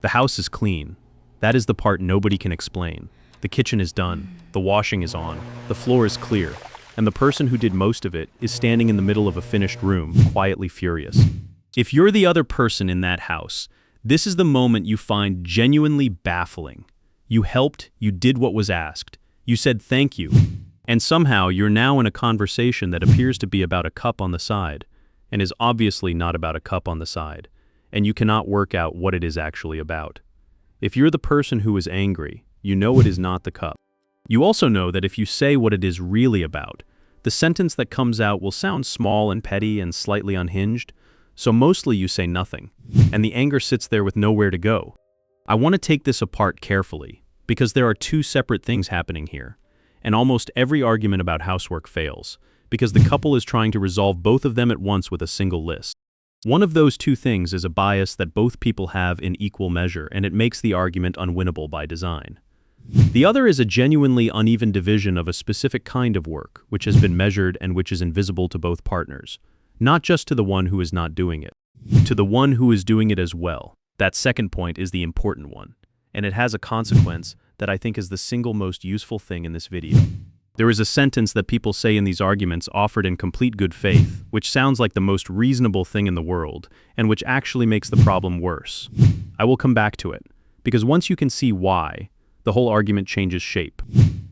The house is clean. That is the part nobody can explain. The kitchen is done, the washing is on, the floor is clear, and the person who did most of it is standing in the middle of a finished room, quietly furious. If you're the other person in that house, this is the moment you find genuinely baffling. You helped, you did what was asked, you said thank you, and somehow you're now in a conversation that appears to be about a cup on the side, and is obviously not about a cup on the side, and you cannot work out what it is actually about. If you're the person who is angry, you know it is not the cup. You also know that if you say what it is really about, the sentence that comes out will sound small and petty and slightly unhinged, so mostly you say nothing, and the anger sits there with nowhere to go. I want to take this apart carefully, because there are two separate things happening here, and almost every argument about housework fails, because the couple is trying to resolve both of them at once with a single list. One of those two things is a bias that both people have in equal measure, and it makes the argument unwinnable by design. The other is a genuinely uneven division of a specific kind of work, which has been measured and which is invisible to both partners, not just to the one who is not doing it, to the one who is doing it as well. That second point is the important one, and it has a consequence that I think is the single most useful thing in this video. There is a sentence that people say in these arguments offered in complete good faith, which sounds like the most reasonable thing in the world, and which actually makes the problem worse. I will come back to it, because once you can see why, the whole argument changes shape.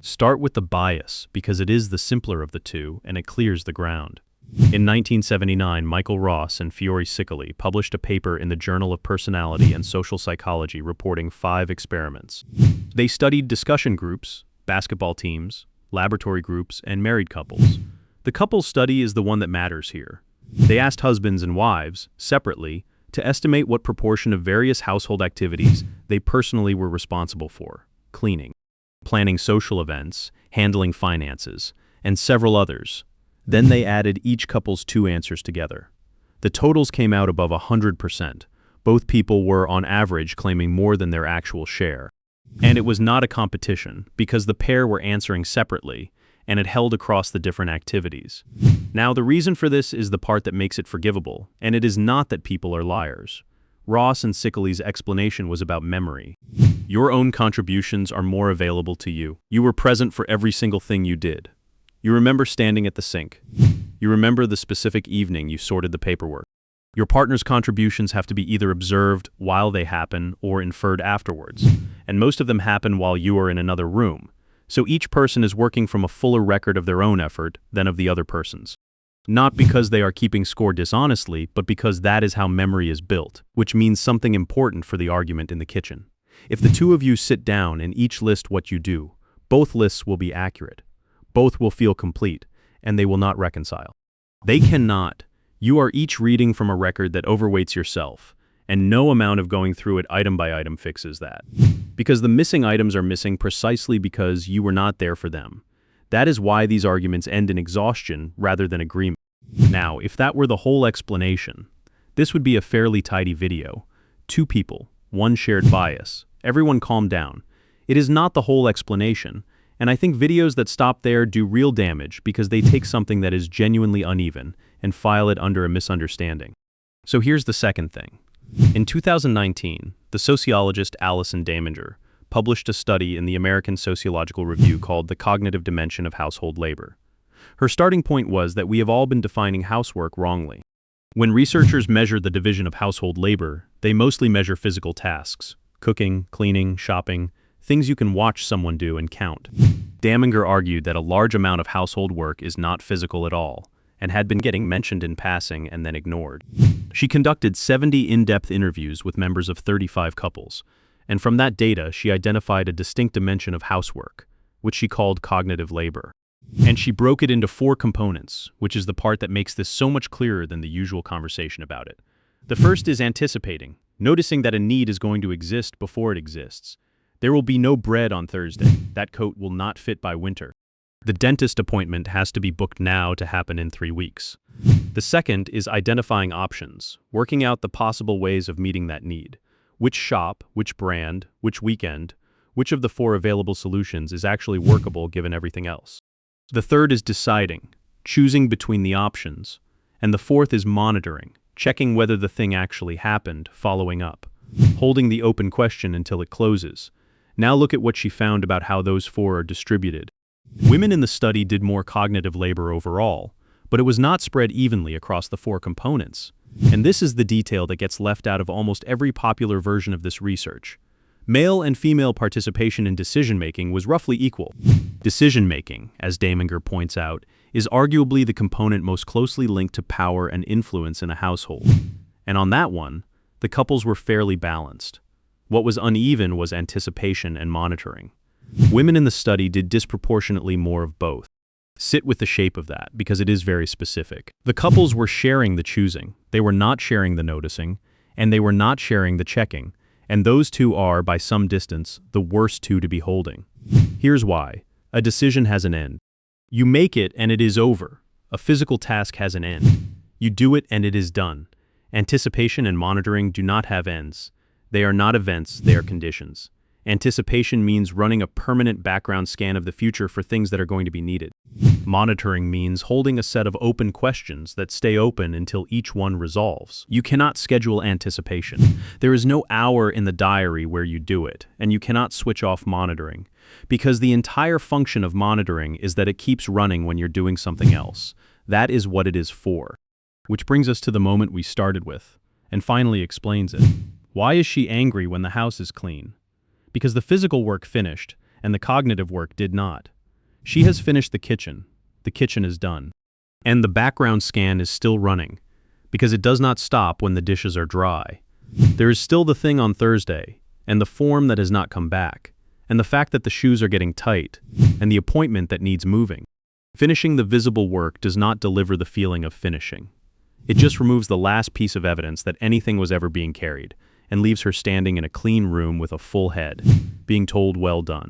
Start with the bias, because it is the simpler of the two, and it clears the ground. In 1979, Michael Ross and Fiore Sicoli published a paper in the Journal of Personality and Social Psychology reporting 5 experiments. They studied discussion groups, basketball teams, laboratory groups, and married couples. The couples study is the one that matters here. They asked husbands and wives, separately, to estimate what proportion of various household activities they personally were responsible for: cleaning, planning social events, handling finances, and several others. Then they added each couple's 2 answers together. The totals came out above 100%. Both people were, on average, claiming more than their actual share. And it was not a competition, because the pair were answering separately, and it held across the different activities. Now, the reason for this is the part that makes it forgivable, and it is not that people are liars. Ross and Sicoli's explanation was about memory. Your own contributions are more available to you. You were present for every single thing you did. You remember standing at the sink. You remember the specific evening you sorted the paperwork. Your partner's contributions have to be either observed while they happen or inferred afterwards, and most of them happen while you are in another room, so each person is working from a fuller record of their own effort than of the other person's. Not because they are keeping score dishonestly, but because that is how memory is built, which means something important for the argument in the kitchen. If the two of you sit down and each list what you do, both lists will be accurate. Both will feel complete, and they will not reconcile. They cannot. You are each reading from a record that overweights yourself, and no amount of going through it item by item fixes that. Because the missing items are missing precisely because you were not there for them. That is why these arguments end in exhaustion rather than agreement. Now, if that were the whole explanation, this would be a fairly tidy video. 2 people, 1 shared bias. Everyone calm down. It is not the whole explanation. And I think videos that stop there do real damage because they take something that is genuinely uneven and file it under a misunderstanding. So here's the second thing. In 2019, the sociologist Alison Daminger published a study in the American Sociological Review called The Cognitive Dimension of Household Labor. Her starting point was that we have all been defining housework wrongly. When researchers measure the division of household labor, they mostly measure physical tasks: cooking, cleaning, shopping, things you can watch someone do and count. Daminger argued that a large amount of household work is not physical at all, and had been getting mentioned in passing and then ignored. She conducted 70 in-depth interviews with members of 35 couples, and from that data she identified a distinct dimension of housework, which she called cognitive labor. And she broke it into 4 components, which is the part that makes this so much clearer than the usual conversation about it. The first is anticipating, noticing that a need is going to exist before it exists. There will be no bread on Thursday. That coat will not fit by winter. The dentist appointment has to be booked now to happen in 3 weeks. The second is identifying options, working out the possible ways of meeting that need. Which shop, which brand, which weekend, which of the 4 available solutions is actually workable given everything else. The third is deciding, choosing between the options. And the fourth is monitoring, checking whether the thing actually happened, following up. holding the open question until it closes. Now look at what she found about how those four are distributed. Women in the study did more cognitive labor overall, but it was not spread evenly across the four components. And this is the detail that gets left out of almost every popular version of this research. Male and female participation in decision-making was roughly equal. Decision-making, as Daminger points out, is arguably the component most closely linked to power and influence in a household. And on that one, the couples were fairly balanced. What was uneven was anticipation and monitoring. Women in the study did disproportionately more of both. Sit with the shape of that, because it is very specific. The couples were sharing the choosing, they were not sharing the noticing, and they were not sharing the checking, and those two are, by some distance, the worst two to be holding. Here's why. A decision has an end. You make it and it is over. A physical task has an end. You do it and it is done. Anticipation and monitoring do not have ends. They are not events, they are conditions. Anticipation means running a permanent background scan of the future for things that are going to be needed. Monitoring means holding a set of open questions that stay open until each one resolves. You cannot schedule anticipation. There is no hour in the diary where you do it, and you cannot switch off monitoring, because the entire function of monitoring is that it keeps running when you're doing something else. That is what it is for. Which brings us to the moment we started with, and finally explains it. Why is she angry when the house is clean? Because the physical work finished, and the cognitive work did not. She has finished the kitchen is done. And the background scan is still running, because it does not stop when the dishes are dry. There is still the thing on Thursday, and the form that has not come back, and the fact that the shoes are getting tight, and the appointment that needs moving. Finishing the visible work does not deliver the feeling of finishing. It just removes the last piece of evidence that anything was ever being carried, and leaves her standing in a clean room with a full head, being told well done.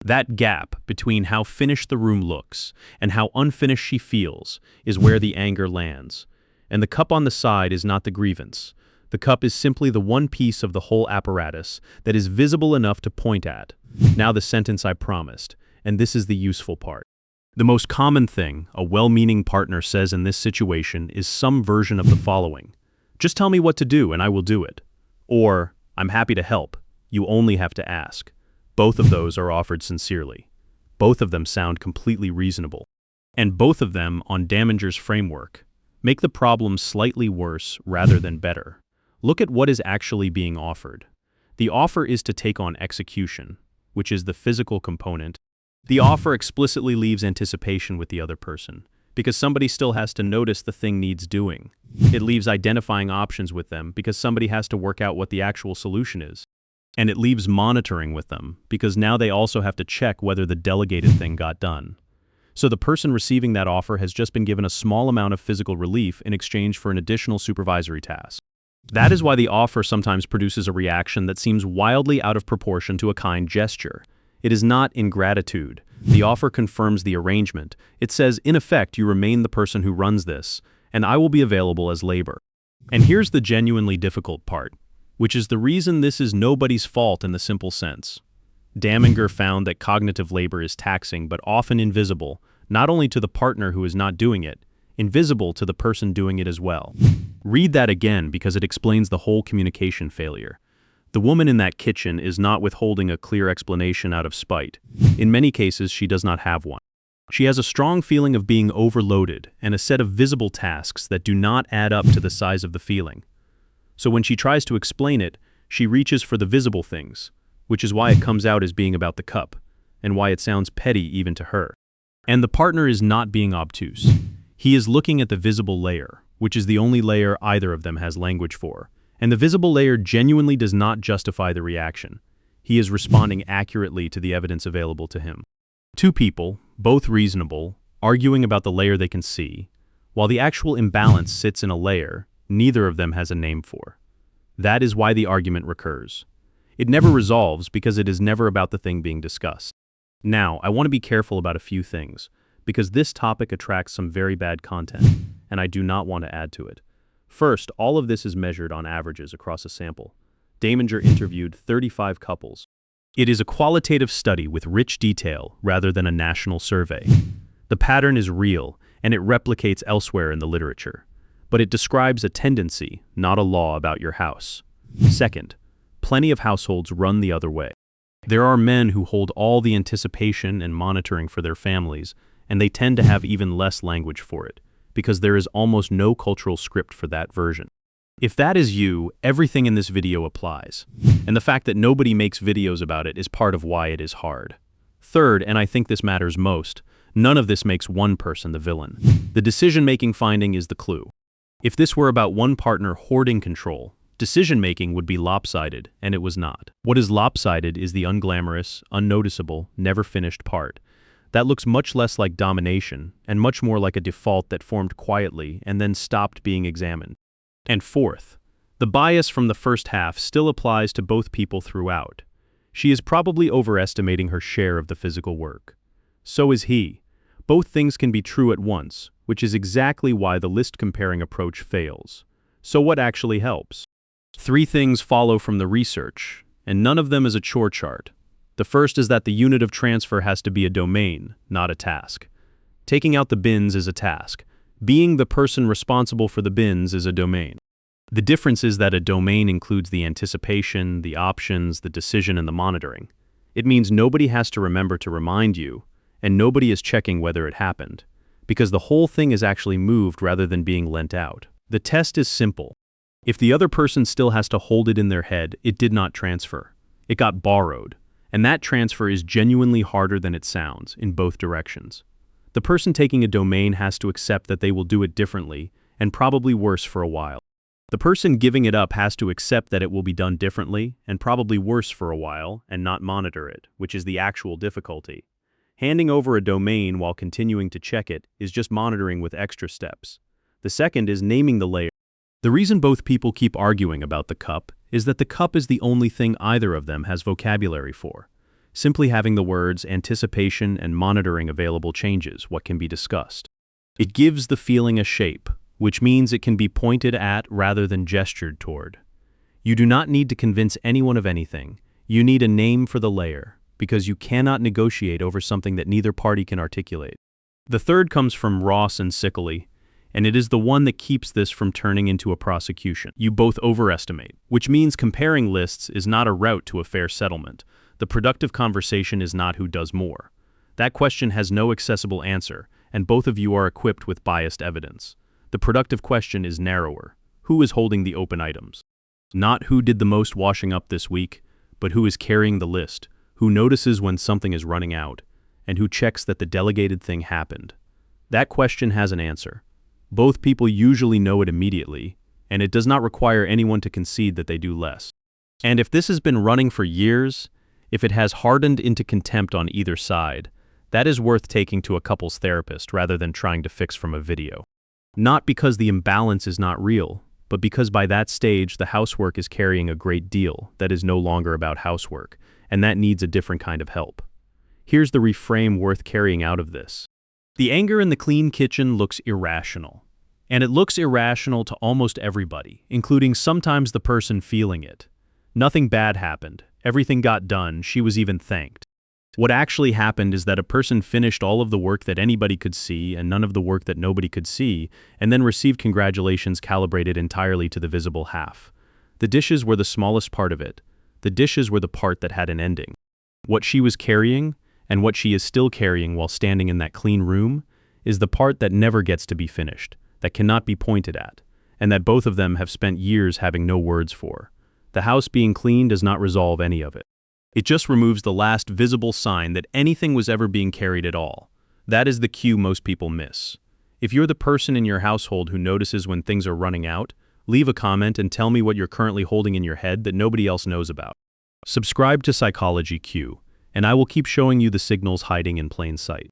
That gap between how finished the room looks and how unfinished she feels is where the anger lands. And the cup on the side is not the grievance. The cup is simply the one piece of the whole apparatus that is visible enough to point at. Now the sentence I promised, and this is the useful part. The most common thing a well-meaning partner says in this situation is some version of the following. Just tell me what to do and I will do it. Or, I'm happy to help, you only have to ask. Both of those are offered sincerely. Both of them sound completely reasonable. And both of them, on Daminger's framework, make the problem slightly worse rather than better. Look at what is actually being offered. The offer is to take on execution, which is the physical component. The offer explicitly leaves anticipation with the other person, because somebody still has to notice the thing needs doing. It leaves identifying options with them because somebody has to work out what the actual solution is. And it leaves monitoring with them because now they also have to check whether the delegated thing got done. So the person receiving that offer has just been given a small amount of physical relief in exchange for an additional supervisory task. That is why the offer sometimes produces a reaction that seems wildly out of proportion to a kind gesture. It is not ingratitude. The offer confirms the arrangement. It says, in effect, you remain the person who runs this, and I will be available as labor. And here's the genuinely difficult part, which is the reason this is nobody's fault in the simple sense. Daminger found that cognitive labor is taxing but often invisible, not only to the partner who is not doing it, invisible to the person doing it as well. Read that again because it explains the whole communication failure. The woman in that kitchen is not withholding a clear explanation out of spite. In many cases, she does not have one. She has a strong feeling of being overloaded and a set of visible tasks that do not add up to the size of the feeling. So when she tries to explain it, she reaches for the visible things, which is why it comes out as being about the cup, and why it sounds petty even to her. And the partner is not being obtuse. He is looking at the visible layer, which is the only layer either of them has language for. And the visible layer genuinely does not justify the reaction. He is responding accurately to the evidence available to him. Two people, both reasonable, arguing about the layer they can see, while the actual imbalance sits in a layer neither of them has a name for. That is why the argument recurs. It never resolves because it is never about the thing being discussed. Now, I want to be careful about a few things, because this topic attracts some very bad content, and I do not want to add to it. First, all of this is measured on averages across a sample. Daminger interviewed 35 couples. It is a qualitative study with rich detail rather than a national survey. The pattern is real, and it replicates elsewhere in the literature. But it describes a tendency, not a law about your house. Second, Plenty of households run the other way. There are men who hold all the anticipation and monitoring for their families, and they tend to have even less language for it, because there is almost no cultural script for that version. If that is you, everything in this video applies. And the fact that nobody makes videos about it is part of why it is hard. Third, and I think this matters most, none of this makes one person the villain. The decision-making finding is the clue. If this were about one partner hoarding control, decision-making would be lopsided, and it was not. What is lopsided is the unglamorous, unnoticeable, never-finished part. That looks much less like domination, and much more like a default that formed quietly and then stopped being examined. And fourth, the bias from the first half still applies to both people throughout. She is probably overestimating her share of the physical work. So is he. Both things can be true at once, which is exactly why the list-comparing approach fails. So what actually helps? 3 things follow from the research, and none of them is a chore chart. The first is that the unit of transfer has to be a domain, not a task. Taking out the bins is a task. Being the person responsible for the bins is a domain. The difference is that a domain includes the anticipation, the options, the decision, and the monitoring. It means nobody has to remember to remind you, and nobody is checking whether it happened, because the whole thing is actually moved rather than being lent out. The test is simple. If the other person still has to hold it in their head, it did not transfer. It got borrowed, and that transfer is genuinely harder than it sounds in both directions. The person taking a domain has to accept that they will do it differently, and probably worse for a while. The person giving it up has to accept that it will be done differently, and probably worse for a while, and not monitor it, which is the actual difficulty. Handing over a domain while continuing to check it is just monitoring with extra steps. The second is naming the layer. The reason both people keep arguing about the cup is that the cup is the only thing either of them has vocabulary for. Simply having the words anticipation and monitoring available changes what can be discussed. It gives the feeling a shape, which means it can be pointed at rather than gestured toward. You do not need to convince anyone of anything. You need a name for the layer, because you cannot negotiate over something that neither party can articulate. The third comes from Ross and Sickley, and it is the one that keeps this from turning into a prosecution. You both overestimate, which means comparing lists is not a route to a fair settlement. The productive conversation is not who does more. That question has no accessible answer, and both of you are equipped with biased evidence. The productive question is narrower. Who is holding the open items? Not who did the most washing up this week, but who is carrying the list, who notices when something is running out, and who checks that the delegated thing happened. That question has an answer. Both people usually know it immediately, and it does not require anyone to concede that they do less. And if this has been running for years, if it has hardened into contempt on either side, that is worth taking to a couples therapist rather than trying to fix from a video. Not because the imbalance is not real, but because by that stage the housework is carrying a great deal that is no longer about housework, and that needs a different kind of help. Here's the reframe worth carrying out of this. The anger in the clean kitchen looks irrational. And it looks irrational to almost everybody, including sometimes the person feeling it. Nothing bad happened. Everything got done. She was even thanked. What actually happened is that a person finished all of the work that anybody could see and none of the work that nobody could see, and then received congratulations calibrated entirely to the visible half. The dishes were the smallest part of it. The dishes were the part that had an ending. What she was carrying, and what she is still carrying while standing in that clean room, is the part that never gets to be finished, that cannot be pointed at, and that both of them have spent years having no words for. The house being clean does not resolve any of it. It just removes the last visible sign that anything was ever being carried at all. That is the cue most people miss. If you're the person in your household who notices when things are running out, leave a comment and tell me what you're currently holding in your head that nobody else knows about. Subscribe to Psychology Q, and I will keep showing you the signals hiding in plain sight.